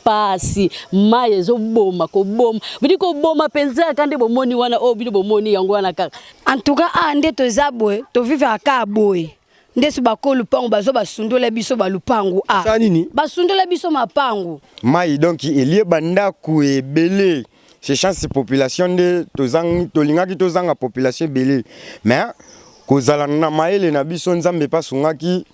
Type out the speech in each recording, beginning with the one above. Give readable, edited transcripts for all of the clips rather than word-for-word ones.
pasi maye zo boma ko boma bidi ko boma penza kande bomoni wana o bidi bomoni yango wana kaka en tout cas ande to zabwe to vivre aka boy ndesu bako lupango bazo basundola biso balupango basundola biso mapango mai donc elie banda ku ebele c'est chance population de tozang tolingaki tozanga population belé mais kozala na maele na biso nzambe pasungaki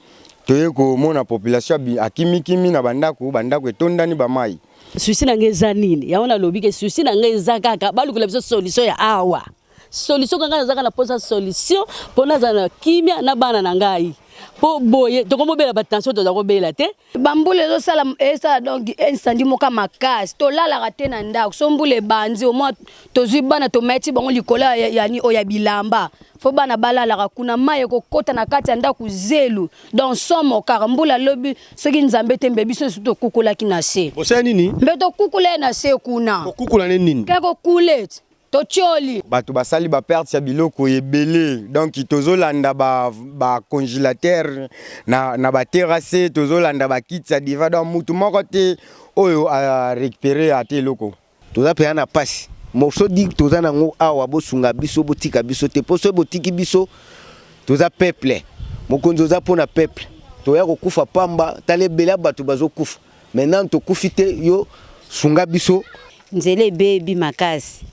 toye ko mona population akimikimi na bandako etondani ba mai susi na ngeza nini yaona lobike susi na ngeza kaka balukula biso solution ya awa solution kanga zaka na posa solution pona za kimia na bana na ngai po boye tokomobela batension to zakobela te bambule zo sala esa donc incendie moka makasi to lala rate na ndako sombule banzi au moins tozwi bana to meti bango likola yani oya bilamba fo bana balala kuna maye ko kota na kati ya ndako zelu donc somo karambula lobi soki nzambe te mbebi so to kukula kinase bosa nini mbeto kukula na se kuna kukula nini keko kulet tocholi bato basali ba perte ya biloko ebele donc tozolanda ba congélateur na ba terrasse tozolanda ba kit ya diva donc mutu moko te oyo a récupérer ate loko toza pe na passe moso dik toza nango awa bosunga biso botika biso te poso botiki biso toza peuple mokonzi oza pona peuple toya kokufa pamba tale bela bato bazokufa maintenant to kufite yo sunga biso nzele baby makasi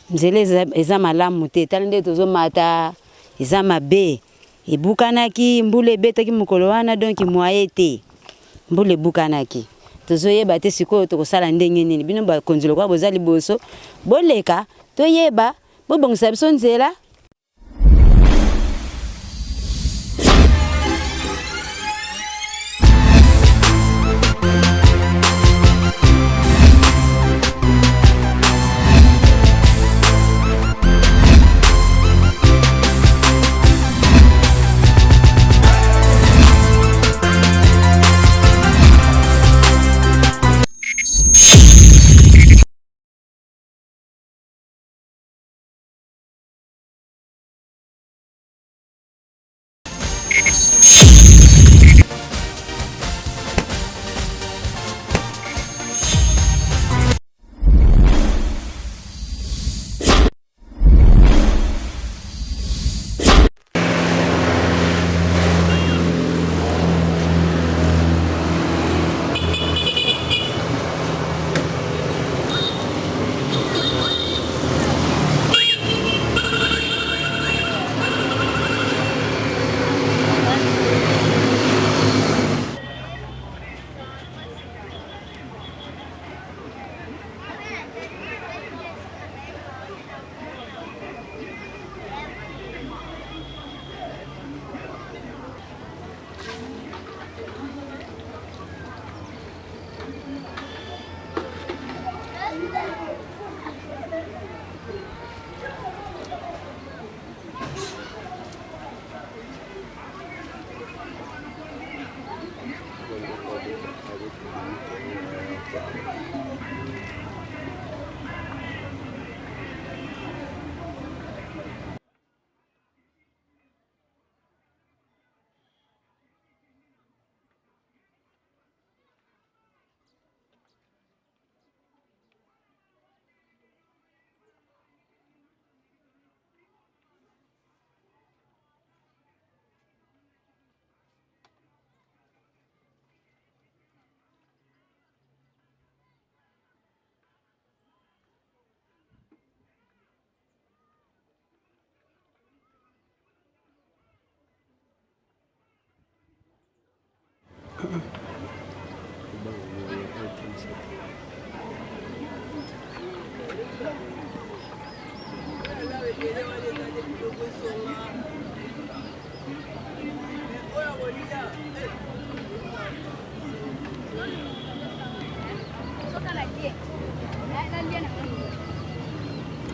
nzele eza malamu te talende tozo mata eza mabe ebukanaki mbule betaki mukolo wana donc moye te mbule bukanaki tozoyeba te sikoyo tokosala ndenge nini bino bakonzelo kwa bozali boso boleka toyeba bobongisa biso nzela.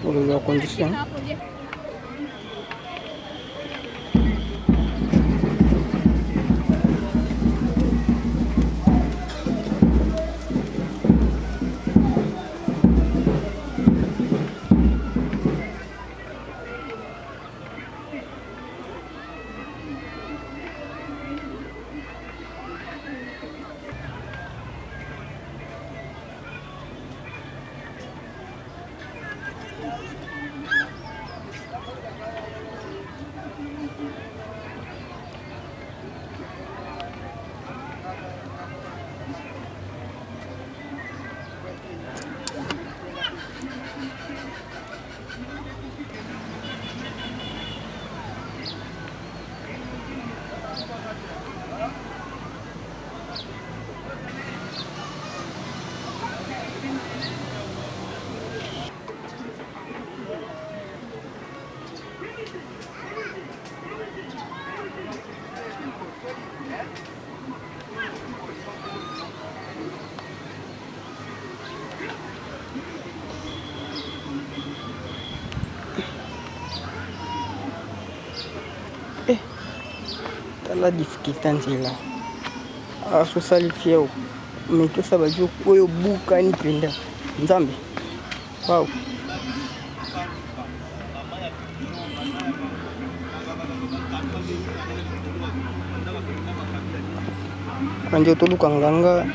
Pour les conditions. la difficulté nzela asosalifia mekesa bajo oyo buka ni penda nzambe wow kanje toluka nganga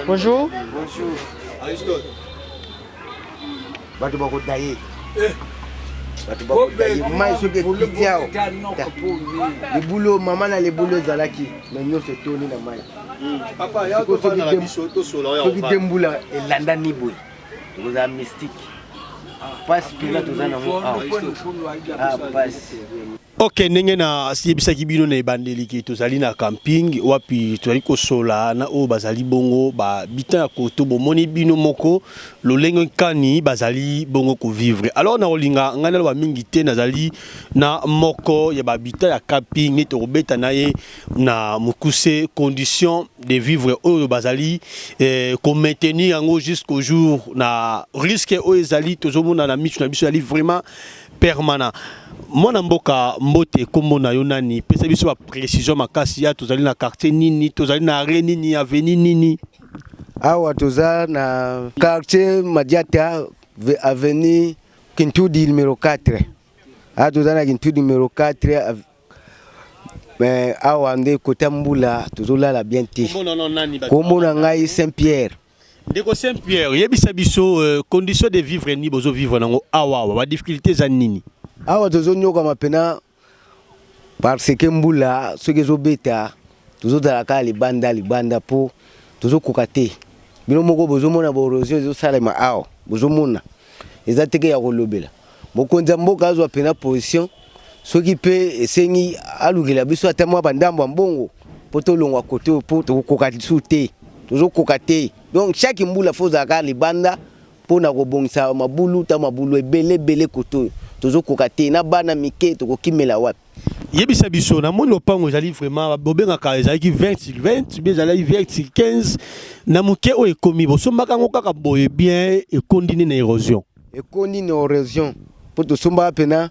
Bonjour. Bonjour. Aristote. Batu bako daye. Batu bako daye. Mai soke kitiao. Le boulot maman na le boulot zalaki. Mais nous c'est toni na mai. Papa, ya ko fa na biso to solo ya. Soki dembula elanda ni boy. Vous a mystique. Passe pila tozana mo. Ah passe. Ok, ndenge na siyebisaki bino na ebandeli ke tozali na camping wapi tozali kosola na o bazali bongo ba bita ya koto bomoni bino moko lolenge kani bazali bongo ko vivre. Alors na olinga ngana ba mingi te nazali na moko ya ba bita ya camping ni to beta na ye na mukuse condition de vivre o bazali ko maintenir yango jusqu'au jour na risque o ezali tozomona na mitu na biso ali vraiment permanent. Mwana mboka mbote kombo na yo nani pesa biso ba précision makasi ya tozali na quartier nini tozali na rue nini avenue nini awa toza na quartier Madiata avenue Kintudi numéro 4 toza na Kintudi numéro 4 mais awa nde kota mbula tozola la bien te kombo na ngai Saint-Pierre ndeko Saint-Pierre yebisa biso condition de vivre ni bozo vivre nango awa ba difficulté za nini awa tozonyoka mapena parce que mbula soki ezobeta tozozalaka libanda po tozokoka te bino moko bozomona baerosion ezosalema awa bozomona eza teke ya kolobela mokonzi ya mboka azwa pena position soki mpe esengi alukela biso ata mwa bandambo ya mbongo po tolongwa kote po tokokoka lisu te tozokoka te donc chaque mbula fo ozalaka libanda mpona kobongisa mabulu ta mabulu ebele kote tozokoka te na bana mike tokokimela wapi yebisa biso na moni lopango ezali vraiment bobengaka ezalaki 20 bien ezalaki 15 na muke oyo ekomi bosombaka yango kaka boye bien ekondi na érosion ekondi na érosion po tosombaka pena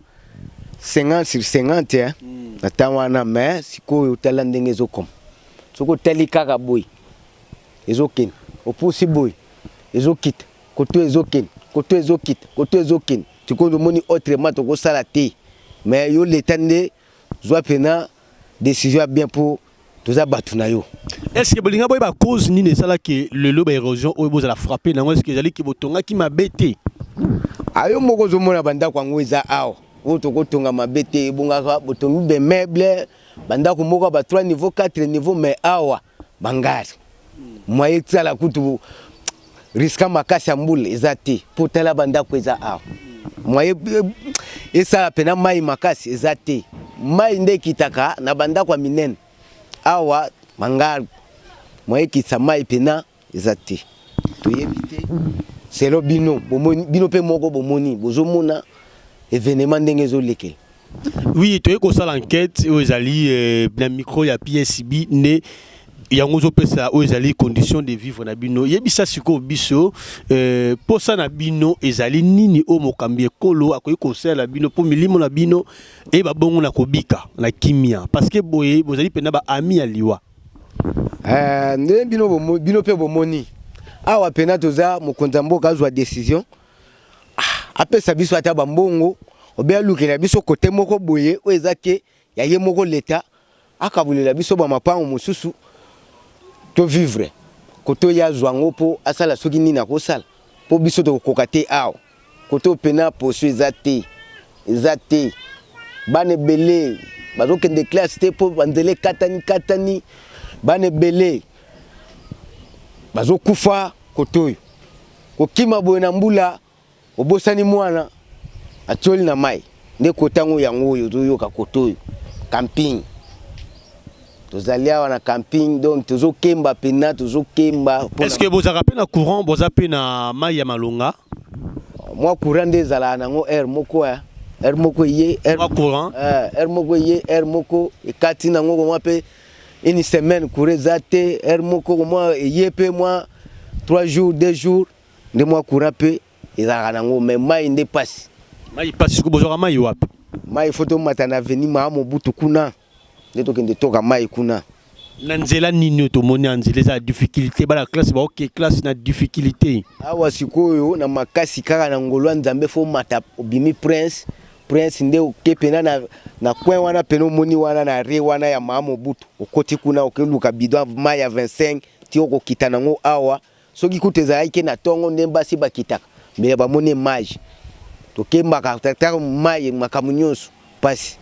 50 sur 50 na ntango wana mais sikoyo otala ndenge ezokoma soki otali kaka boye ezokende opusi boye ezokita koto ezokita tikondo moni autrement tokosala te mais yo leta nde zwa pena décision bien pour toza batu na yo. Est-ce que bolinga boy ba cause nini esala ke lelo ba érosion oyo bozala frapper nango est-ce que ezali ki botonga ki mabete ayo moko zomona banda kwango eza awa o tokotonga mabete ebongaka botongi be meuble banda ko moko ba 3 niveau 4 niveau mais awa bangari moye tsala kutu risque makasi mbula eza te potala banda ko eza awa moye esa pena mai makasi eza te mai nde kitaka na banda kwa minene awa mangari moye kitsa mai pena eza te toyebite selo bino bino pe moko bomoni bozomona événement ndenge ezolekela. Oui, tu es comme ça l'enquête aux ali na micro ya PSB ne yango zo pesa aux ali conditions de vivre na bino yebisa siko biso posa na bino ezali nini o mokambi ekolo akoyi conseil na bino po milimo na bino e ba bongo na kobika na kimia parce que boye bozali pena ba ami ya liwa ne bino pe bomoni awa pena toza mokonza mboka azwa décision apesa biso ata bambongo obea lukela biso kote moko boye o ezake ya ye moko leta akabulela biso ba mapango mosusu to vivre koto ya zwango po asala soki nini akosala po biso to kokate awa koto pena poso ezate bane belé bazokende classe te po banzele katani bane belé bazokufa kotoyo kokima boye na mbula obosani mwana atoli na mai nde kotango yango oyo zoyoka kotoyo camping tozali awa na camping donc tozokemba pena tozokemba. Est-ce que vous avez na courant, vous avez na mai ya malonga? Moi courant des ala nango air moko ya. Air moko ye air courant. Air moko ye air moko e kati nango ko pe une semaine courir zate air moko ko moi ye pe moi 3 jours 2 jours de moi courant pe ezala nango mais mai ndé passe. Mai passe ko bozora mai wapi? Mai photo matana veni ma mobutu kuna. Ndeto kende toka mai kuna. Na nzela nini tomoni anzela za difficulté ba la classe ba OK classe na difficulté. Awa sikoyo na makasi kaka na ngolwa nzambe fo mata obimi prince nde okepena na coin wana peno moni wana na re wana ya mamo butu okoti kuna okeluka bidon mai ya 25 ti okokita nango awa soki kuteza yake na tongo ndemba si bakitaka mbele ba moni mage tokembaka tataka mai makamunyoso pasi.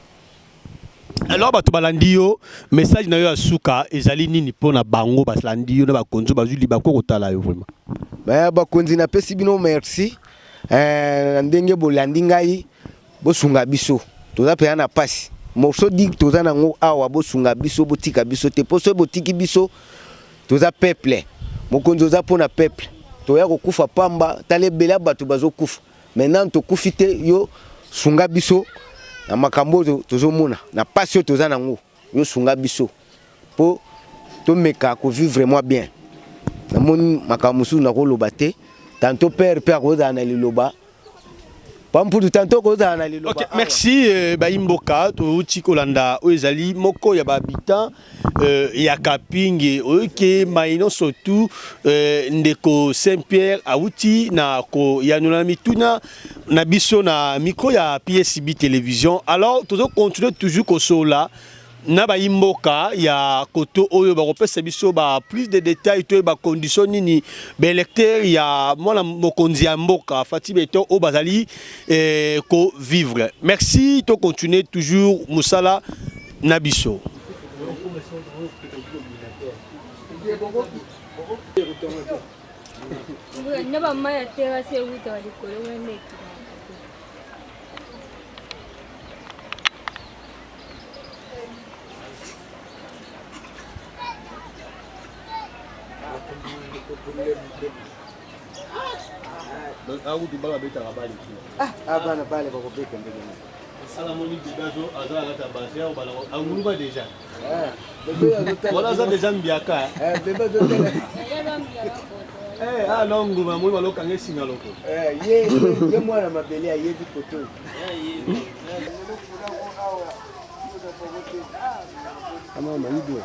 Alors bato balandi yo message na yo ya suka ezali nini pona bango baslandi yo na bakonzo bazuli bakoko tala yo vraiment. Ba bakonzi na pesi bino merci ndenge bolandi ngai bosunga biso toza pe na pasi morso dik toza nango awa bosunga biso botika biso te poso botiki biso toza peuple mokonzo za pona peuple toya kokufa pamba tale bela bato bazokufa maintenant to kufite yo sunga biso na makambo tozomona na passion toza nango yo sunga biso po to meka ko vivre moi bien na mon makamusu na ko loba te tantôt père koza na liloba pampudu tantôt koza na liloba. OK, merci Baimboka to Tikolanda oezali moko ya habitant ya Kaping OK maino surtout ndeko Saint-Pierre auti na ko yanuna mituna na biso na micro ya PSB télévision. Alors tozo continuer toujours ko sola na Baimboka ya koto oyo ba kopesa biso ba plus de détails to ba condition nini ba lecteur ya mona mokonzi ya mboka fati beto o bazali ko vivre. Merci to continuer toujours musala na biso. Bana pale kwa kupika mbele. Sala moni bidazo azala ta base au bala anguluba déjà. Voilà ça déjà mbiaka. Beba zote. Non nguma moni baloka ngesinga loko. Ye mwana mabele ya yedi poto. Ama maido.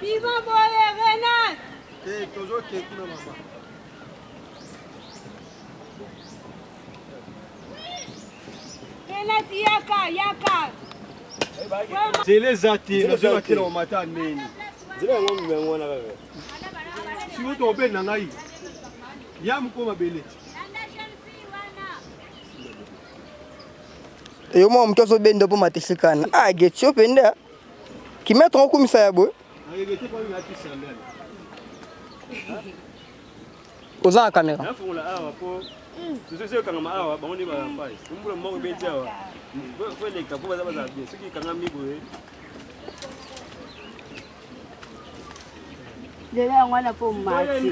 Viva boye Renan! Toujours que kuna mama. C'est les athées, les athées au matin. Si vous tombez dans la yam comme belé. Yo mo mtozo benda po matesekana. Ah getio penda. Kimetro okumisa yabo. Oza kamera. Dela ngwana po mati.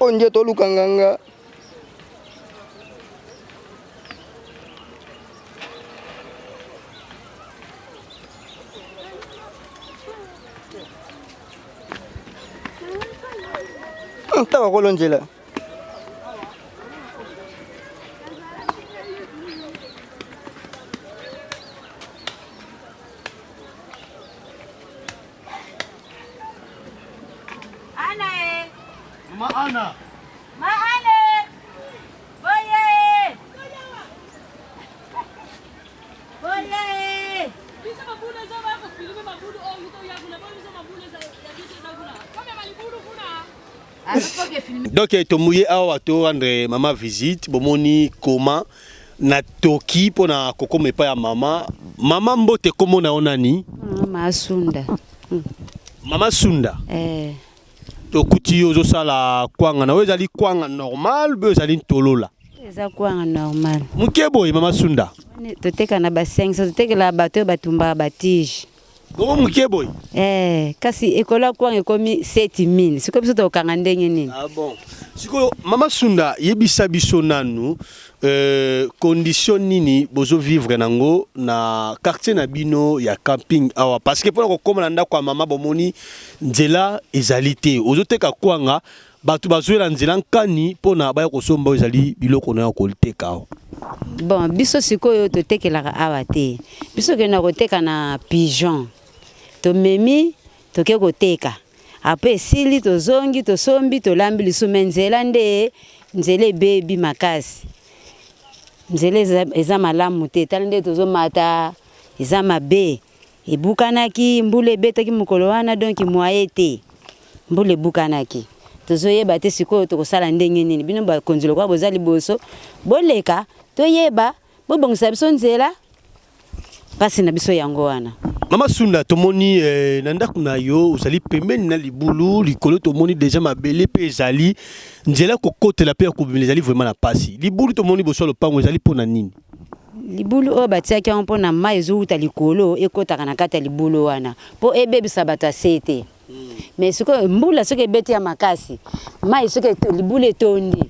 Onje toluka nganga. Tawa kolonjela. Ana. Donc to mouillé awa to rendre maman visite bomoni comment na toki pona koko mepa ya mama mbote komo na onani Mama Sunda. Mama Sunda to kuti ozo sala kwanga na wezali kwanga normal be ezali tolola Eza kwanga normal. Mukebo Mama Sunda Toteka na ba 500 totekela bato batumba batije. Gomo mukebo Kasi ekola kwanga ekomi 7000. Siko biso to kanga ndenge nini? Ah bon. Siko Mama Sunda yebisa biso nanu condition nini bozo vivre nango na quartier na bino ya camping awa parce que pour ko komana ndako mama bomoni nzela ezalité ozoteka kwanga batu bazoela nzela nkani pona baya kosomba ezali biloko na ko liteka. Bon, biso sikoyo totekelaka awa te. Biso ke na koteka na pigeon. To memi toke koteka. Après sili to zongi to sombi to lambi lisume nzela nde nzele baby makasi. Nzele eza malamu te tala nde tozo mata eza mabe. Ebukanaki mbule betaki mukolo wana donc moye te. Mbule bukanaki. Tozo yeba te sikoyo to kosala ndenge nini. Bino ba konzilo kwa bozali boso. Boleka to yeba bobongisa biso nzela pasi na biso yango wana. Mama Sunda tomoni nandaku na yo uzali pembeni na libulu likolo tomoni déjà mabele pe ezali nzela kokotela pe ko ezali vraiment na pasi libulu tomoni boso lopango ezali pona nini libulu o batiaki mpo na mai ezuta likolo ekotaka na kati ya libulu wana po ebebisa bato asete mais siko mbula soki ebeti ya makasi mai soki libulu etondi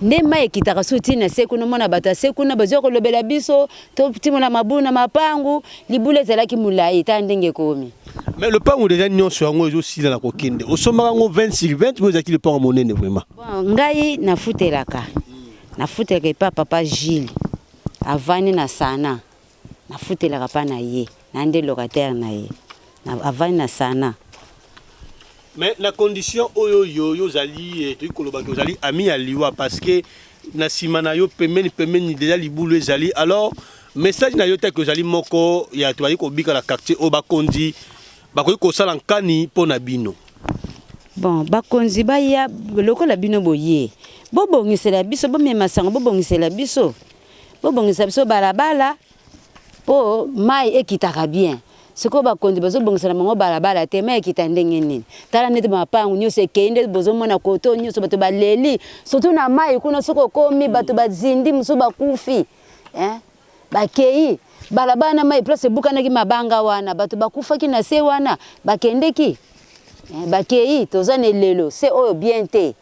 nde mai ekitaka suti na sekuna mona bato asekuna bazwa kolobela biso to timola mabuna mapangu libulu ezalaki mulai ta ndenge komi. Mais le pango déjà nyonso yango ezosila na kokende osombaka ngo 20 sur 20 bo ezaki le pango monene vraiment. Bon ngai nafutelaka nafutelaka pa papa Gilles avani na sana nafutelaka pa na ye na nde locataire na ye avani na sana. Mais la condition yo zali to koloba ko zali ami ya liwa parce que na simana yo pemeni déjà libulu ezali alors message na yo te que zali moko ya to ko bika la quartier o bakonzi bakoki ko sala nkani pona bino. Bon bakonzi baya lokola bino boye bobongisela biso bomema sango bobongisela biso balabala po mai ekitaka bien. Siko bakonzi bazobongisela mango balabala te mai ekita ndenge nini. Tala nete mapangu nyose ekende bozomona koto nyose bato baleli surtout na mai kuna soko komi bato bazindi musu bakufi. Bakei balabala na mai place bukanaki mabanga wana bato bakufaki na se wana bakendeki. Bakei tozane lelo c'est oyo bien te.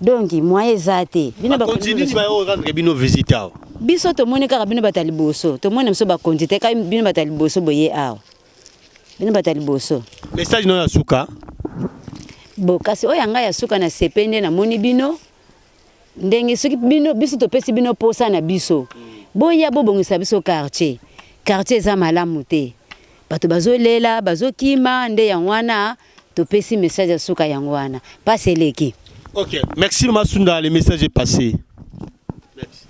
Donc moye zate bino bakonzi ba yo rendre bino visiteur. Biso to moni kaka bino batali boso to moni mso bakonzi te ka bino batali boso boye awa. Bino batali boso. Message no ya suka. Bo kasi oyanga ya suka na sepende na moni bino ndenge soki bino biso topesi bino posa na biso boya bobongisa biso quartier eza malamu te bato bazolela bazokima nde yango wana topesi message ya suka yango wana passe eleki. Ok, merci Masunda, le message est passé. Merci.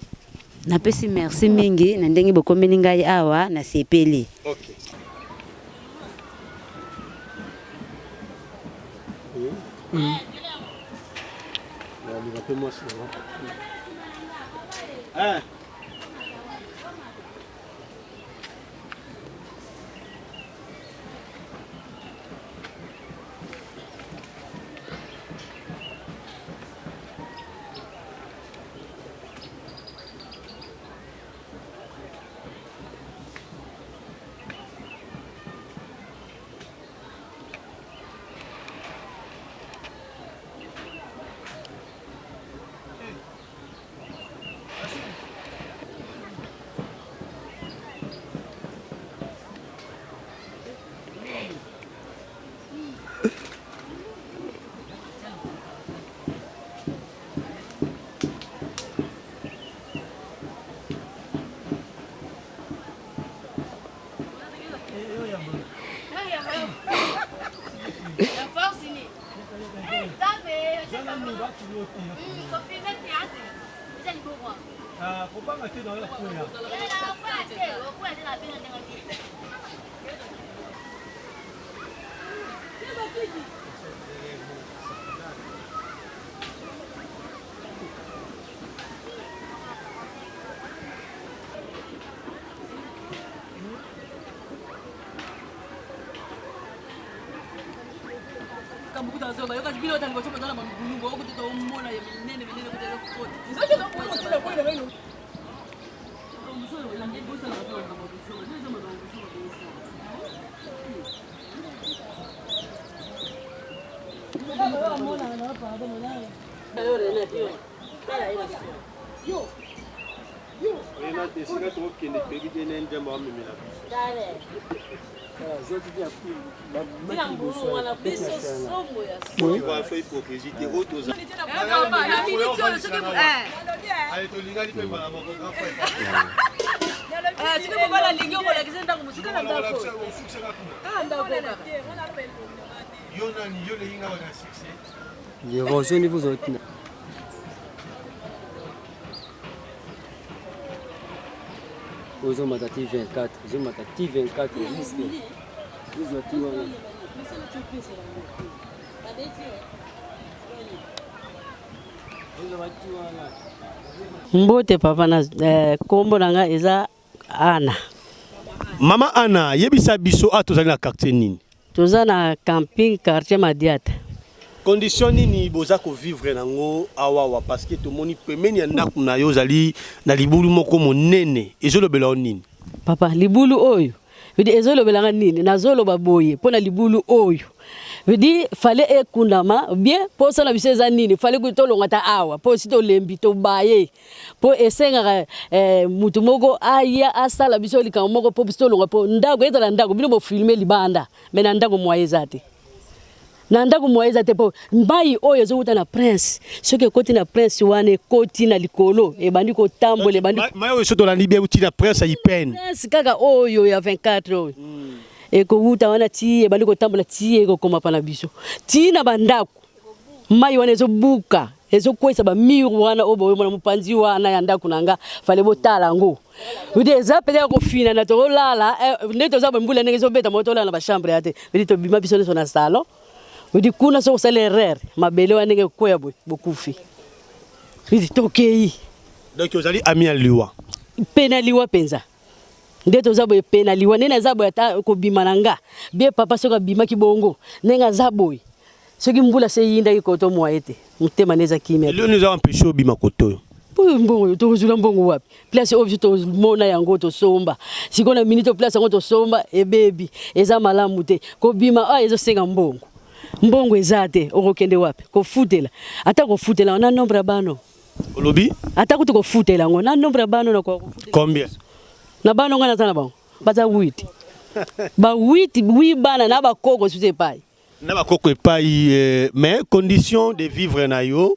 Napesi merci mingi na ndenge bokomeli ngai awa na sepeli. Ok. Uzo matati 24, uzo matati 24 liste. Uzo tiwa. Mbote papa na kombo nanga eza Ana. Mama Ana, yebisa biso atozali na quartier nini? Toza na camping quartier Madiata. Condition nini boza ko vivre nango awawa parce que to moni pemeni ya ndaku na yo zali na libulu moko monene ezolobela nini? Papa libulu oyo vidi ezolobela nini nazoloba boye pona libulu oyo vidi fale ekundama bien posa na biseza nini fale kutolonga ta awa po sito lembi to baye po esenga mutu moko aya asala biso likamo moko po sito longa po ndago ezala ndago bino bo filmer libanda mena ndago moyezate na ndago moyeza te po mbai oyo ezokuta na prince soki koti na prince wane koti na likolo ebandi ko tambola ebandi mayo soto la libia uti na prince ayipen prince kaka oyo ya 24 oyo eko wuta wana ti ebandi ko tambola ti eko koma pa na biso ti na bandako mai wana ezobuka ezokwesa ba mur wana obo mwana mupanzi wana ya ndako nanga fale botala ngo udi ezapela ko fina na to lala neto za mbula ndenge ezobeta moto lala na ba chambre ate bidi to bima biso na salon udi kuna so sale erreur mabele wana ndenge koya bokufi bidi tokei donc ozali ami aliwa pena liwa penza ndeto zabo pena liwa nena zabo ata ko bima nanga be papa soka bima kibongo nenga zabo soki mbula se yinda ikoto moyete mutema neza kimia leo nous avons empêché bima koto mbongo to zula mbongo wapi place obje to mona yango to somba sikona minute place yango to somba e baby eza malamu te ko bima ezo senga mbongo ezate okokende wapi ko futela ata ko futela na nombre bano olobi ata ko futela ngo na nombre bano na ko combien na bano ngana tana bango baza 8 ba 8 bana na ba koko sute pai na ba koko epai mais condition de vivre na yo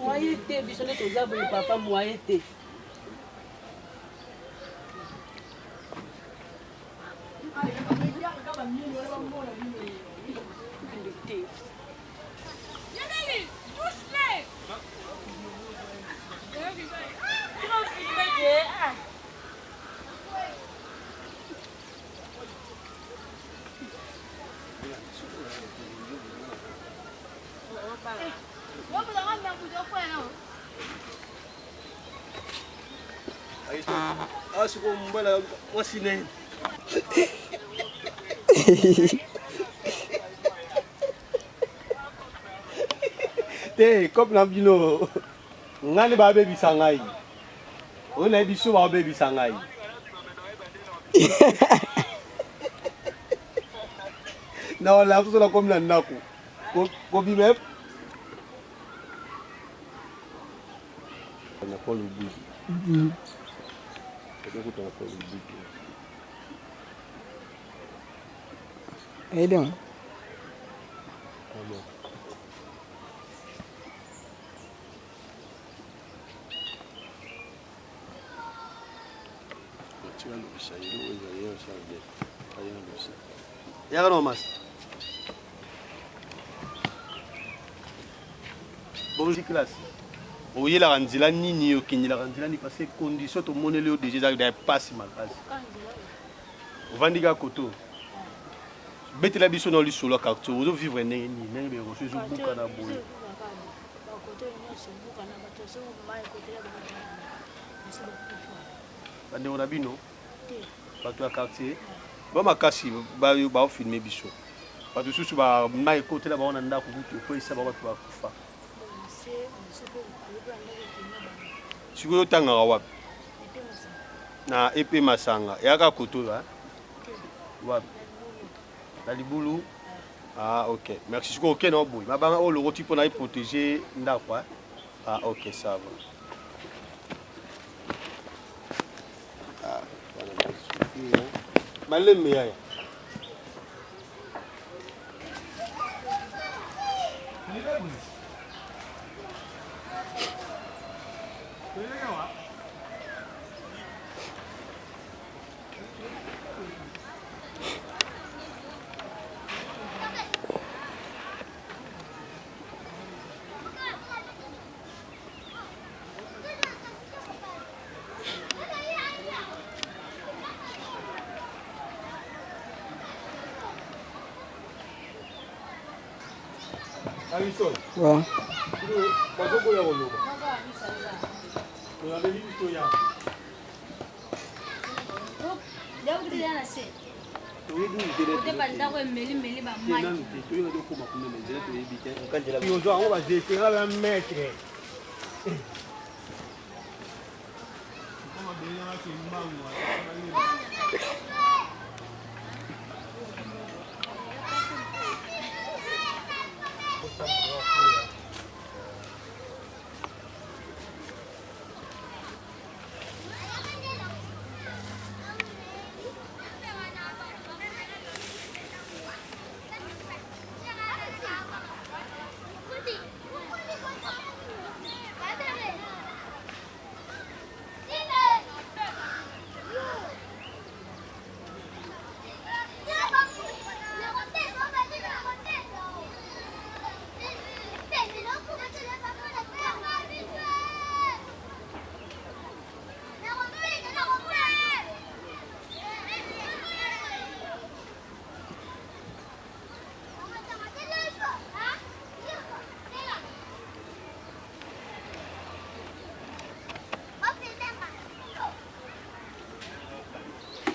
Moyen te biso nde toza boye papa moyen te. Comme na bino ngani ba bebi sangai ona biso ba bebi sangai na wala so la comme na ndako ko bi mep na ko lubu ko ko lubu Aidon. Ya no mas. Bonjour classe. Oye la randila nini okini la randila ni parce que condition to monele o déjà da passe mal passe. Vandiga koto. Bete la biso no li solo carte ozo vivre nini nenge be reçu zo buka na boye. Bande on a bino. Bato ya quartier. Ba makasi ba filmer biso. Bato susu ba mai côté là ba on anda ko butu ko isa ba bato ba kufa. Sikoyo tanga wapi? Na EP Masanga. Yaka koto là. Wapi? La libulu. Ah OK. Merci sikoyo OK no boy. Mabanga o le type na protéger ndako. Ah OK ça va. Malem ya. Alison. Ouais.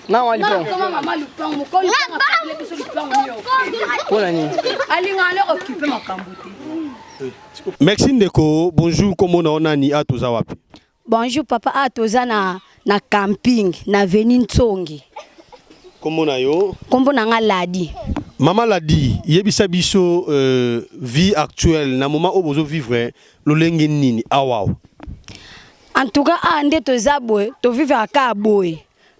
Na wali pon. Kama mama lupang mo ko lupang apple biso lupang niyo. Pona ni. Alinga le occuper makambo te. Merci Ndeko, bonjour comment on a ni atoza wapi? Bonjour papa atoza na camping na Avenue Ntsongi. Comment na yo? Kombo na nga Ladi. Maman Ladi, yebisa biso vie actuelle na moment où bozo vivre lo lenge nini awaw. En tout cas ande toza boy, to vivre aka boy.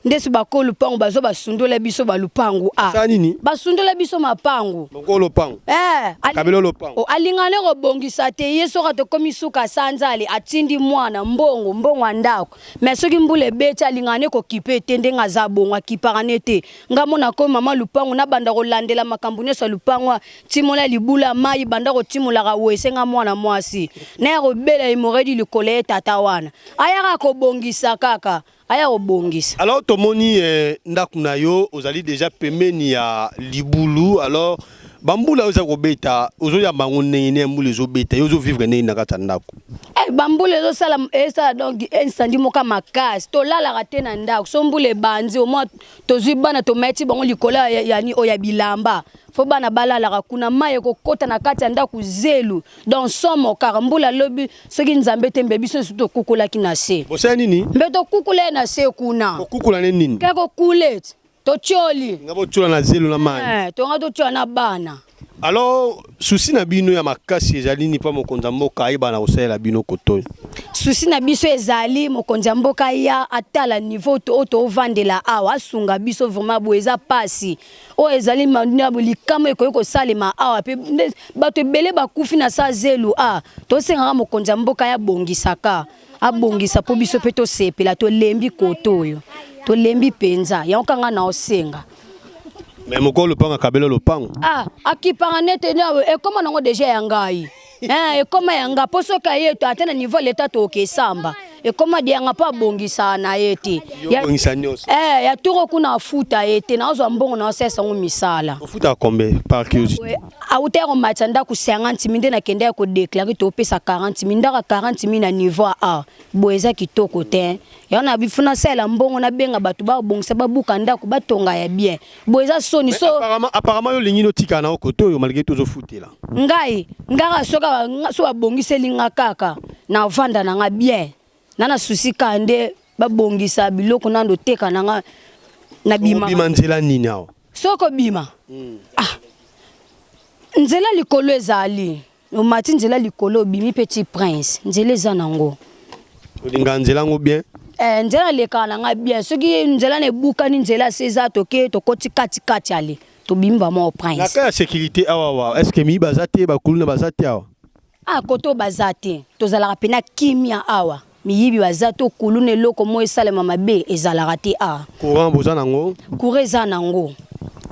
ndesi bako lupango bazo basundola biso balupango Ça nini? basundola biso mapango Moko lopango. Kabelo lopango. alingane kobongisa te ye soka tokomi suka sanzali atindi mwana mbongo andako mais soki mbula ebeti alingane kokipe te ndenge aza bongo akipakane te nga mona ko mama lupango nabanda kolandela makambo nyonso ya lupango timola libula mai banda kotimolaka wese nga mwana mwasi na ya kobela hemorrhoïde likolo ye tata wana ayaka kobongisa kaka aya kobongisa. Alors tomoni ndaku na yo ozali déjà pembeni ya libulu alors bambula oza kobeta ozo ya bango ndenge mbula ezobeta yo ozo vivre ndenge na kati ya ndako. Bambula ezosala esala donc incendie moka makasi tolalaka te na ndako so mbula ebanzi omwa tozwi bana tometi bango likolo yani oya bilamba fo bana balalaka kuna mai ekokota na kati ya ndako zelu donc somo kaka mbula lobi soki nzambe te mbe biso suto kukulaki na se bosala nini mbe tokukula na se kuna kokukula nini ke kokule totioli ngabo tiola na zelu na mai tonga totiola na bana. Alors souci na bino ya makasi ezali ni pa mokonza mboka ayeba na kosalela bino kotoyo souci na biso ezali mokonza mboka ya atala niveau to ovandela awa asunga biso vraiment bo eza pasi o ezali na likamo ekoki kosalema awa pe bato ebele bakufi na sa zelu tosengaka mokonza mboka ya bongisaka abongisa po biso pe tosepela tolembi kotoyo tolembi penza yankanga na osenga. Mais moko lopango kabelo lopango akipanga nete nawe ekoma nango deja yangai ekoma yanga poso ka yeto atena niveau leta to okesamba ekoma dianga pa bongisa na yete ya turo kuna afuta yete na ozo mbongo na osesa ngo misala ofuta kombe par curiosité autero matanda ku 50 minde na kende ko déclarer to pesa 40 mindaka 40 na niveau a boeza kitoko te yana bifuna sela mbongo na benga batu ba bongisa babuka ndako batonga ya bien boeza soni so apparemment yo lingino tika na okoto yo malgré tozo futela ngai ngaka soka so babongiseli nga kaka na vanda na nga bien nana susi kande babongisa biloko nando teka na nga na bima bima nzela nini awo soko bima nzela likolo ezali omati nzela likolo bimi Petit Prince nzela eza nango olinga nzela ngo bien nzela leka na nga bien soki nzela ne buka ni nzela seza toke tokoti kati ale tobimba mo Prince na ka sécurité awa est-ce que mi bazate ba kuluna bazate awa koto bazate tozalaka pena kimia awa miyibi bazato kulune loko mo esalema mabe ezalaka te courant boza nango courant eza nango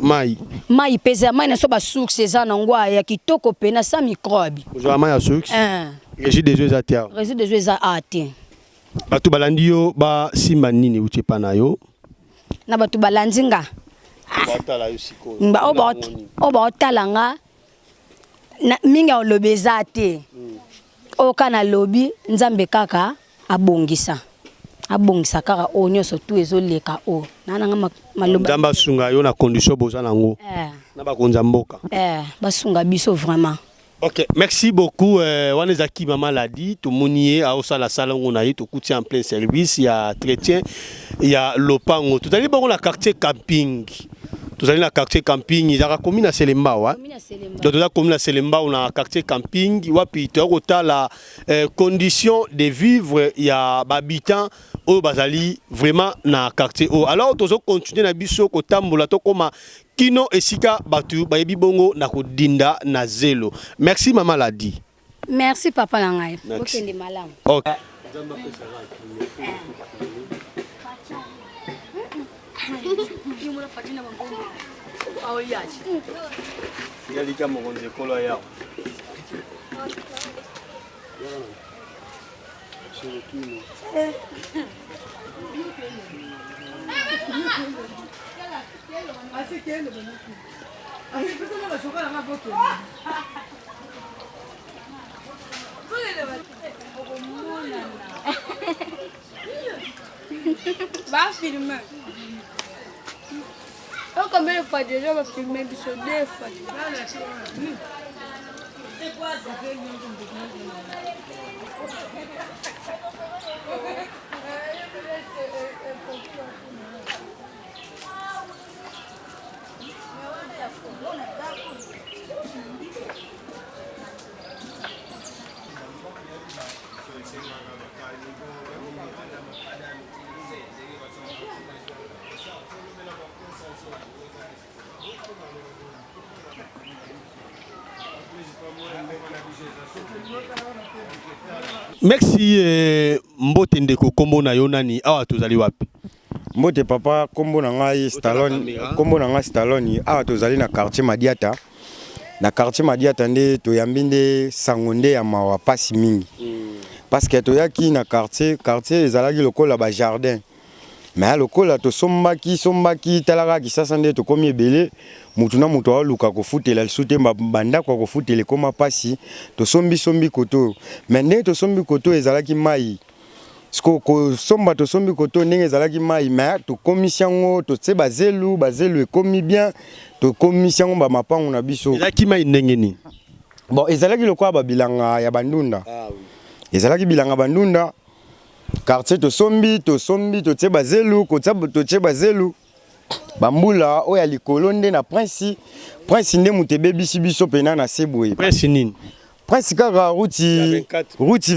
mai pesa mai na so ba source eza nango ya kitoko pena sa microbe boza mai ya source régie des eaux ate awa régie des eaux eza ate bato balandi yo ba simba nini uti pa na yo na bato balandi nga batala yo siko ba otala nga na minga olobeza te okana lobi nzambe kaka abongisa kaka o nyonso tu ezoleka o nananga maloba nzamba sunga yo na condition boza nango na bakonza mboka basunga biso vraiment. Ok, merci beaucoup. Wanezaki Maman l'a dit, tout le monde y est à la salle où on a eu tout en plein service. Il y a Chrétien, il y a Lopango. Tout à l'heure, on a quartier camping. Tout à l'heure, quartier camping, il y a commune à Selemba. Donc, tout à commune à Selemba, on a quartier camping. Il y a la condition de vivre, il y a habitants au Bazali, vraiment, dans le quartier. Alors, on va continuer à biso kotambola to koma kino esika batu bayebi bongo na kodinda na zelo. Merci Maman l'a dit. Merci papa langai. Merci. Ok. Va filmer. Combien de fois déjà va filmer sur 2 fois. C'est quoi ça fait Merci mbote ndeko kombo na yo nani awa tozali wapi? Mbote papa kombo na ngai Stallone, kombo na ngai Stallone awa tozali na quartier Madiata. Na quartier Madiata nde toyambi nde sango nde ya mawa pasi mingi. Parce que toyaki na quartier ezalaki lokola ba jardin. Mais lokola to sombaki talaka kisasa nde tokomi ebele mutu na mutu aluka kofutela lisute banda kwa kofutela koma pasi to sombi koto. Mais nde to sombi koto ezalaki mai. Sko ko somba to sombi koto ndenge ezalaki mai mais to komisiango to tse bazelu ekomi bien to komisiango ba mapango na biso. Ezalaki mai ndenge ni. Bon ezalaki lokola ba bilanga ya bandunda. Ah oui. Ezalaki bilanga bandunda. Quartier to sombi to tse bazelu ko to tse bazelu. Bambula oya likolo nde na prince nde mutebe biso pena na sebwe. Prince nini? Prince kaka route 24. Route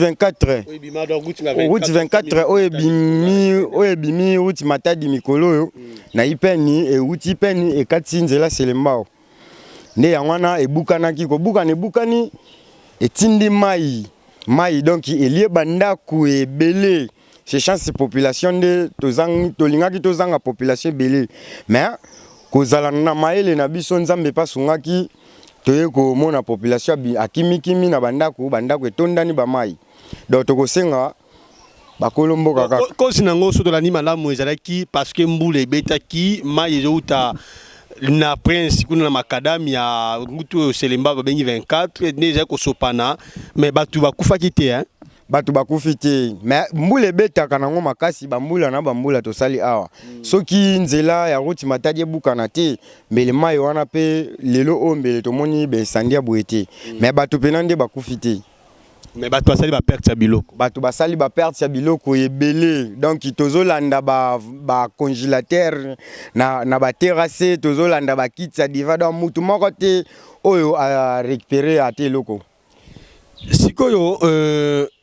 24 oye bimi route matadi mikolo yo na ipeni e route ipeni e kati nzela selembao. Nde yangwana ebukanaki ko bukani etindi mai donc elie bandaku ebele. C'est chance population de tolingaki tozanga population belé mais kozala na maele na biso nzambe pasungaki toye ko mona population akimikimi na bandako etondani ba mai donc tokosenga bakolombo kaka kosi nango soto la ni malamu ezalaki parce que mbule betaki mai ezouta na prince kuna na makadamia ngutu selemba babengi 24 neza ko sopana mais batu bakufaki te hein. Batu bakufi te mais mbula betaka nango makasi bambula na bambula tosali awa soki nzela ya route matadi ebukana te mbele mai wana pe lelo ombele tomoni besandia boete mais batu pena nde bakufi te mais batu basali ba perte ya biloko basali ba perte ya biloko ebele donc tozolanda ba congélateur na ba terrasse tozolanda ba kits ya diva donc mutu moko te oyo a récupérer ate loko. Sikoyo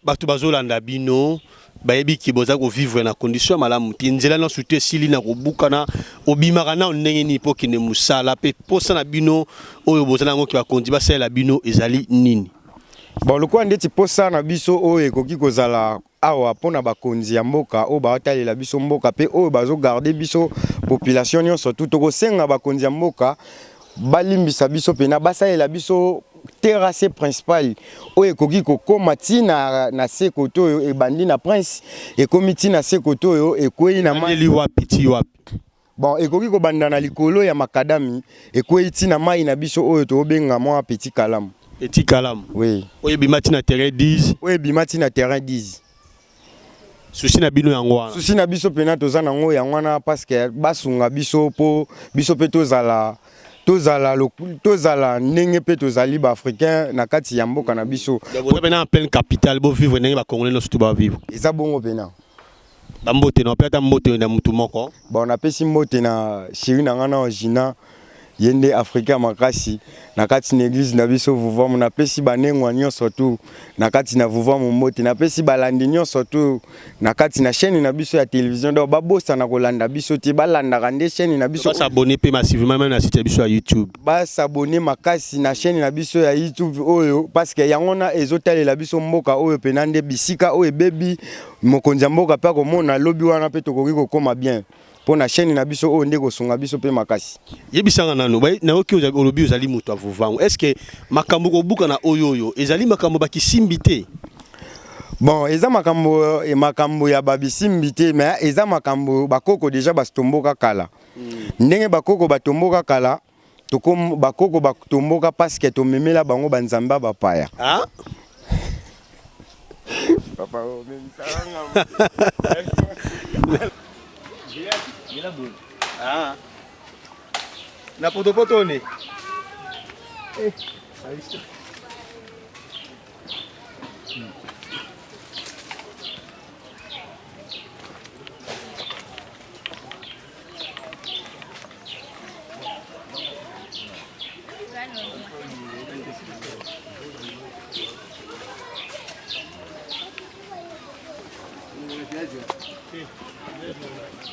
batu bazolanda bino bayebi ki boza ko vivre na condition malamu ti nzela na sute sili na kobukana obimaka na ndenge ni po kine musala pe posa na bino oyo bozana ngo ki bakondi basala bino ezali nini. Bon lokwa ndeti posa na biso oyo ekoki kozala awa pona bakonzi ya mboka o baotalela biso mboka pe oyo bazo garder biso population nyonso tout tokosenga bakonzi ya mboka balimbisa biso pena basalela biso terrasse principale oyo ekoki kokoma tina na sekoto oyo ebandi na prince ekomi tina sekoto oyo ekwei na mai wapi bon ekoki kobanda na likolo ya makadami ekwei tina mai na biso oyo tobenga mwa petit kalamu. Petit kalamu. Oui. Oyo bimati na terrain 10. Oyo bimati na terrain 10. Susi na bino yango wana. Susi na biso pena toza nango yango wana parce que basunga biso po biso pe tozala ndenge pe tozali ba africain na kati ya mboka na biso. Boza pena en pleine capitale bo vivre ndenge ba congolais no surtout ba vivre. Eza bongo pena. Ba mbote no peta mbote na mutu moko. Ba na pesi mbote na chéri na ngana ojina yende africain makasi na kati na église na biso vuvamu na pesi banengwa nyonso tu na kati na vuvamu mbote na pesi balandi nyonso tu na kati na chaîne na biso ya télévision donc babosa na kolanda biso te balanda kande chaîne na biso s'abonner pe massivement même na site biso ya YouTube s'abonner makasi na chaîne na biso ya YouTube oyo parce que yango na ezotalela biso mboka oyo penande bisika oyo bebi mokonzi mboka pa komona lobi wana pe tokoki kokoma bien pour na chaîne na biso o ndeko sunga biso pe makasi yebisanga nano bay na oki olobi ozali mutu avuvango est-ce que makambo ko buka na oyoyo ezali makambo bakisimbi te bon eza makambo ya babisimbi te mais eza makambo bakoko déjà bastomboka kala ndenge bakoko batomboka kala tokom bakoko batomboka parce que tomemela bango banzamba bapaya ah papa o ah na poto ne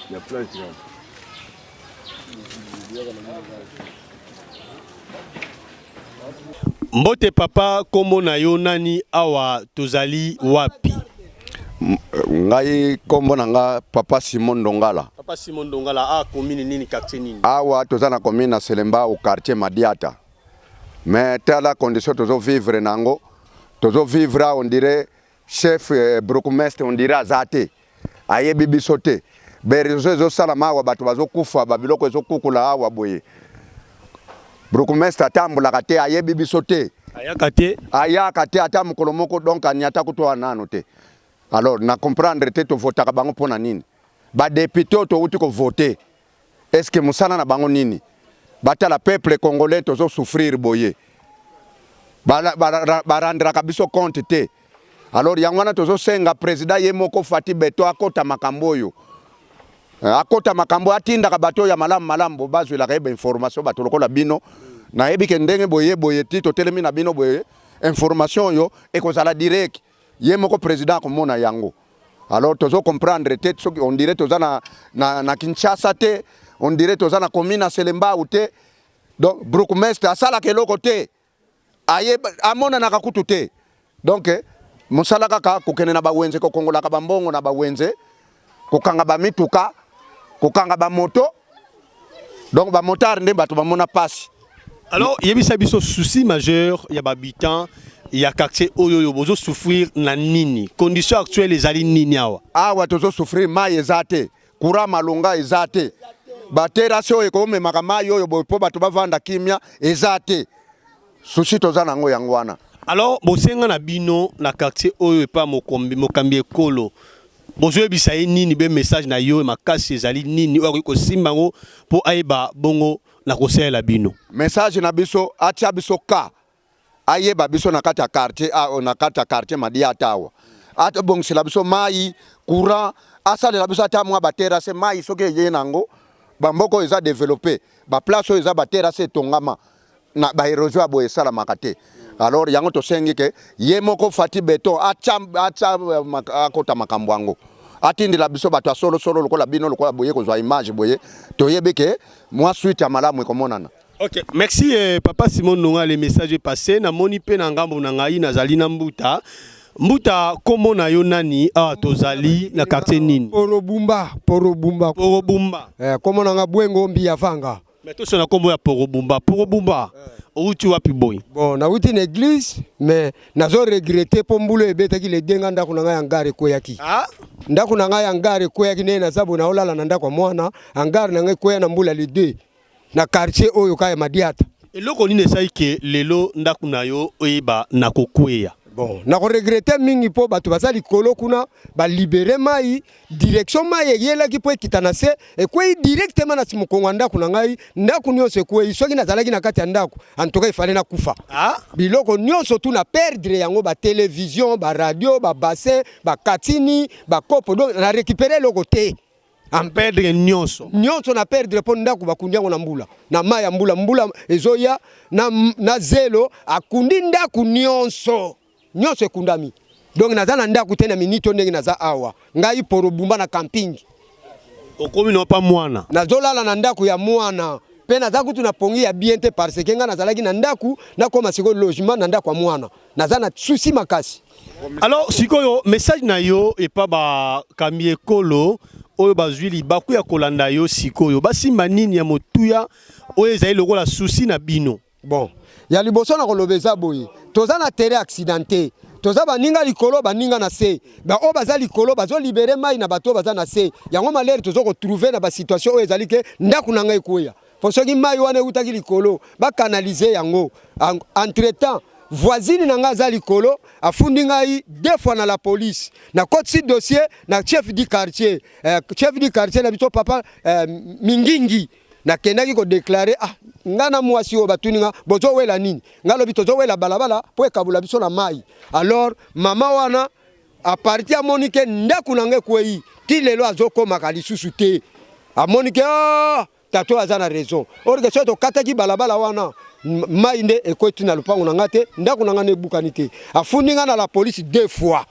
il y a plein de gens. Mbote papa kombo na yo nani awa tozali wapi? Ngai kombo na nga papa Simon Ndongala. Papa Simon Ndongala a commune nini quartier nini? Awa tozana commune na Selemba au quartier Madiata. Mais telle condition tozo vivre nango. Tozo vivre on dirait chef bourgmestre on dirait azate. Aye bibi sote. Berezo zo salama wa batu bazo kufa babiloko zo kukula awa boye. Bourgmestre atambula kate aye bibi sote. Aya kate ata mukolomoko donc anyata kutoa nano te. Alors na comprendre te to voter bango pona nini. Ba député to uti ko voter. Est-ce que musana na bango nini? Bata la peuple congolais tozo souffrir boye. Barandra kabiso compte te. Alors yangwana tozo senga président yemoko Fati Beto akota makambo yo. Akota makambo atinda ka bato ya malambo bazwe la kebe information bato lokola bino na yebi ke ndenge boye ti to telemi na bino boye information yo e ko zala direct yemoko président ko mona yango. Alors tozo comprendre te on dirait toza na Kinshasa te, on dirait toza na commune Selemba ou te. Donc bourgmestre asala ke loko te. Aye amona na kakutu te. Donc musala kaka kokene na bawenze ko kongola ka bambongo na bawenze ko kanga ba mituka ko kanga ba moto. Donc ba motar nde bato ba mona passe. Alors yebisa biso souci majeur ya babitant ya quartier oyo bozo souffrir na nini? Condition actuelle ezali nini awa? Awa tozo souffrir mai ezate, courant malonga ezate. Baterasio eko me makama yoyo po bato bavanda kimia ezate. Souci toza nango yangwana. Alors bosenga na bino na quartier oyo pa mokambi ekolo. Bozo yebisa nini be message na yo makasi ezali nini oyo ko simbango po aiba bongo na kosela bino. Message na biso atia biso ka. Aye babiso na kata quartier na kata quartier Madiata awa. Ata bongsila biso mai courant asale la biso ata mwa batera se mai soke ye nango bamboko eza développer ba place eza batera se tongama na ba erosion abo esala makate. Alors yango to sengi ke ye moko Fati Beto acha akota makambo yango. Atindi la biso bato solo lokola bino lokola boye ko zwa image boye to yebeke moi suite ya malamu ekomonana. Ok, merci papa Simon Ndongala, le message est passé. Na moni pe na ngambo na ngai na zali na mbuta. Mbuta kombo na yo nani tozali na quartier nini? Porobumba. Kombo na nga Bwengo Mbia Fanga. Mais to sona kombo ya Porobumba. Outi wapi boy? Bon, na uti na église mais nazo regretter po mbulo ebetaki le denga ndako na nga ya ngare koyaki. Ndako na nga ya ngare koyaki ne na zabo na olala na ndako mwana, ngare na nga koya na mbula le 2. Na quartier oyo kaya Madiata. Eloko nini sai ke lelo ndaku na yo oyeba na kokweya. Bon, na ko regretter mingi po bato bazali kolo kuna ba libérer mai direction mai yela ki po ekitana se e ko directement na simukongo ndaku na ngai ndaku nyonso ko isoki na zalaki na kati ya ndaku antoka ifale na kufa. Biloko nyonso tu na perdre yango ba télévision, ba radio, ba bassin, ba katini, ba kopo donc na récupérer loko te. En perdre nyonso na perdre po ndaku bakundi yango na mbula na mai ya mbula ezoya na zelo akundi ndaku nyonso ekundami donc naza na ndaku te na minito ndenge naza awa ngai Porobumba na camping okomi no pa mwana nazolala na ndaku ya mwana pe naza kutu na pongi ya bien te parce que nga nazalaki na ndaku na koma siko logement na ndaku ya mwana naza na souci makasi. Alors sikoyo message na yo e pa ba kambi ekolo oyo bazwili baku ya kolanda yo sikoyo basimba nini ya motuya oyo ezali lokola souci na bino? Bon, ya liboso na kolobeza boye toza na terrain accidenté toza baninga likolo baninga na se ba o baza likolo bazo libérer mai na bato baza na se yango malere tozo ko trouver na ba situation oyo ezali ke ndaku na ngai koya po soki mai wana utaki likolo ba canaliser yango entre temps voisine na nga za likolo afundi ngai 2 fois na la police na kotsi dossier na chef du quartier na bito papa Mingingi na kendaki ko déclarer ngana mwasi o batuninga bozo wela nini ngalo bitozo wela balabala po ekabula biso na mai. Alors mama wana a partir a Monique ndaku na nge kwei ti lelo azokoma kalisusu te a Monique tato azana raison orge soto kataki balabala wana mai nde ekoti na lupango na ngate ndaku na ngane bukani te afuninga na la police 2 fois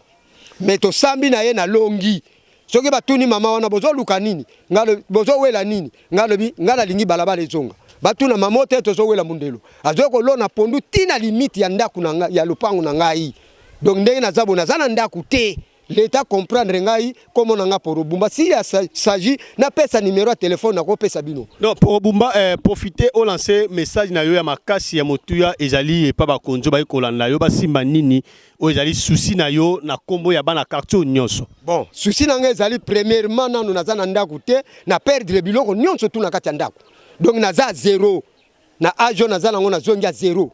mais to sambi na ye na longi soki batuni mama wana bozo luka nini ngalo bozo wela nini ngalo bi ngala lingi balabala ezonga batuna mama te tozowela mundelo azo ko lona pondu tina limite ya ndaku na ngai ya lupangu na ngai donc ndenge nazabo nazana ndaku te l'État comprendre ngai comment on a pour Bumba si il s'agit na pesa numéro de téléphone na ko pesa bino non pour Bumba profiter au lancer message na yo ya makasi ya motuya ezali et pas ba konzo ba kolanda yo ba simba nini o ezali souci na yo na kombo ya bana quartier nyonso bon souci na ngai ezali premièrement nanu nazana ndaku te na perdre biloko nyonso tu na kati ya ndaku donc naza zéro na ajo nazana ngona zongia zéro.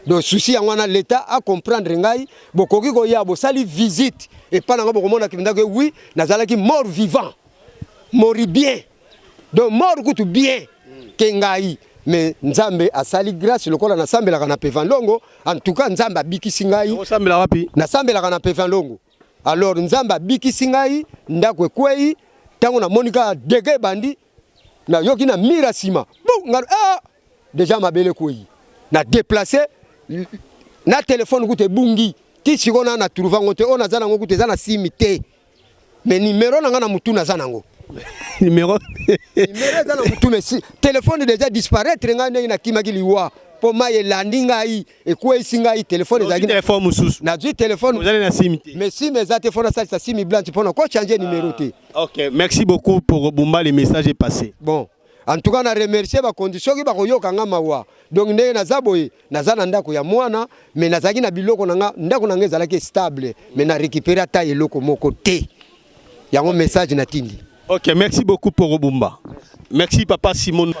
Donc souci à l'État à comprendre ngai bokoki ko ya bo sali visite et pas nga bokomona kinda que oui nazala ki mort vivant mori bien donc mort kutu bien ke ngai mais nzambe asali grâce lokola na sambela kana pevan longo en tout cas nzambe abikisi ngai sambela wapi na sambela kana pevan longo alors nzambe abikisi ngai ndako kwei tango na monika dege bandi na yoki na mirasima bon ngar déjà mabele kwei na déplacer na téléphone kute bungi ti sikona na trouva ngote ona zana ngo kute zana simité mais numéro na ngana mutu na zana ngo numéro zana mutu mais si téléphone déjà disparaître ngana na kimaki liwa po maye landinga yi e ko isinga yi téléphone za téléphone mususu na du téléphone vous allez na simité mais si mes téléphone ça sa simi blanche pour ko changer numéro té. OK merci beaucoup pour Bumba le message est passé bon en tout cas na remercier ba condition ki ba koyoka nga mawa donc ndenge nazaboye nazana ndako ya mwana mais nazaki na biloko nanga ndako nanga ezalaki stable mais na récupérer ta eloko moko te yango message na tindi. OK merci beaucoup pour Bumba merci papa Simon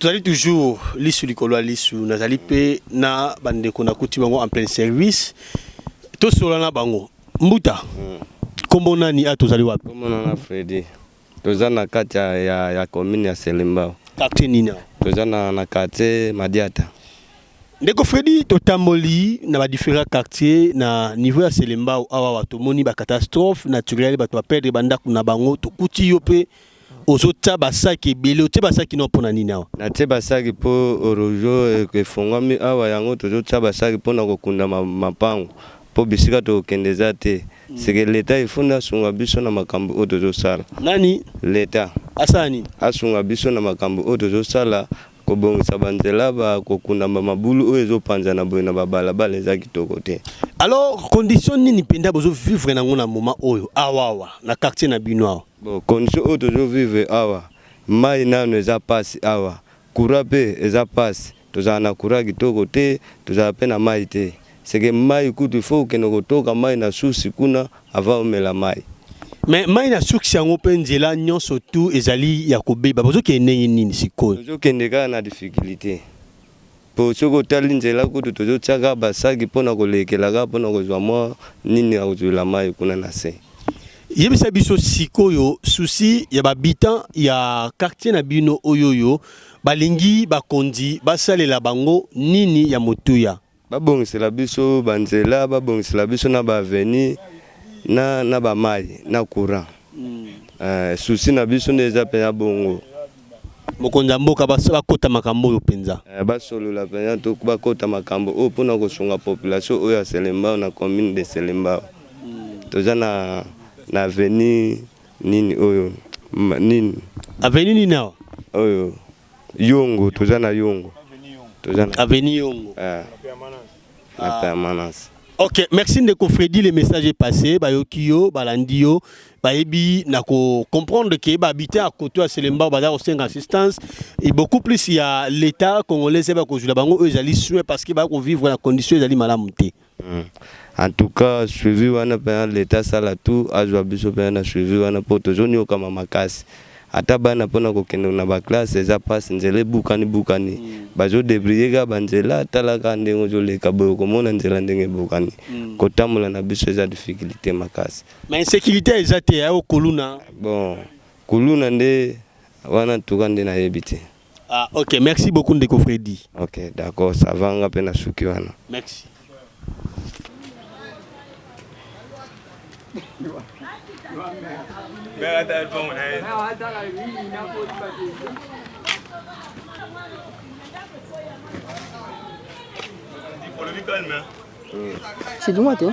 Tuzali toujours lisu likolo lisu nazali pe na bandeko na kuti bango en plein service to solana bango mbuta kombo nani atozali wapi kombo na Freddy tozana kati ya commune ya Selembao quartier nina tozana na quartier Madiata ndeko Freddy totamboli na ba différents quartiers na niveau ya Selembao awa watomoni ba catastrophe naturelle bato ba perdre bandako na bango to kuti yo pe ozota basaki bele ote basaki no pona nini awa na te basaki po orojo ke fongami awa yango tozota basaki pona kokunda mapango po bisika to kendeza te seke leta ifunda sunga biso na makambo otozo sala nani leta asani asunga biso na makambo otozo sala kobongisa banzela ba kokunda mabulu oyo ezopanza na boye na babalabala eza kitoko te. Alors condition nini penda bozo vivre na ngona moment oyo awawa na quartier na bino awa bon condition oyo tozo vivre awa mai nano eza pasi awa courant pe eza pasi tozala na courant kitoko te tozala pe na mai te seke mai kutu faut kende kotoka mai na susi kuna avant omela mai mais mai na suksi yango pe nzela nyonso tu ezali ya kobeba bozo kende nini sikoyo bozo kende kaka na difficulté po soko tali nzela kutu tozo tiaka basaki mpona kolekelaka mpona kozwa mwa nini akozwela mai kuna na se yebisa biso sikoyo susi ya babitan ya quartier na bino oyoyo balingi bakonzi basalela bango nini ya motuya babongisela biso banzela babongisela biso na baveni na bamai na courant susi na biso nde eza pena bongo mokonzi mboka bakota makambo oyo penza basolola pena to bakota makambo oyo mpona kosunga population oyo ya Selembao na commune de Selembao toza na aveni nini oyo nini aveni nini awa oyo yongo toza na yongo Avenue Yongo. La permanence. Ok, merci Ndeko Freddy, le message est passé. Bayokio, Balandio, Baebi, nako comprendre que habiter à côté à Selemba, Bada au 5 assistance et beaucoup plus il y a l'État congolais c'est pas que la bango eux allient soin parce que ba ko vivre la condition ils allient malamuté. En tout cas, suivi wana pa l'État sala tout azwa biso pa na suivi wana poto joni kama makasi. Ata bana pona ko kende na ba classe eza passe nzele bukani bazo debrier ga banzela talaka ndengo joleka boyo komona nzela ndenge bukani kotamula na biso eza difficulté makasi mais insécurité eza te ya koluna bon koluna nde wana tukande na yebite. Ah OK, merci beaucoup Ndeko Freddy. OK, d'accord, ça va nga pe na suki wana. Merci. C'est de moi, toi.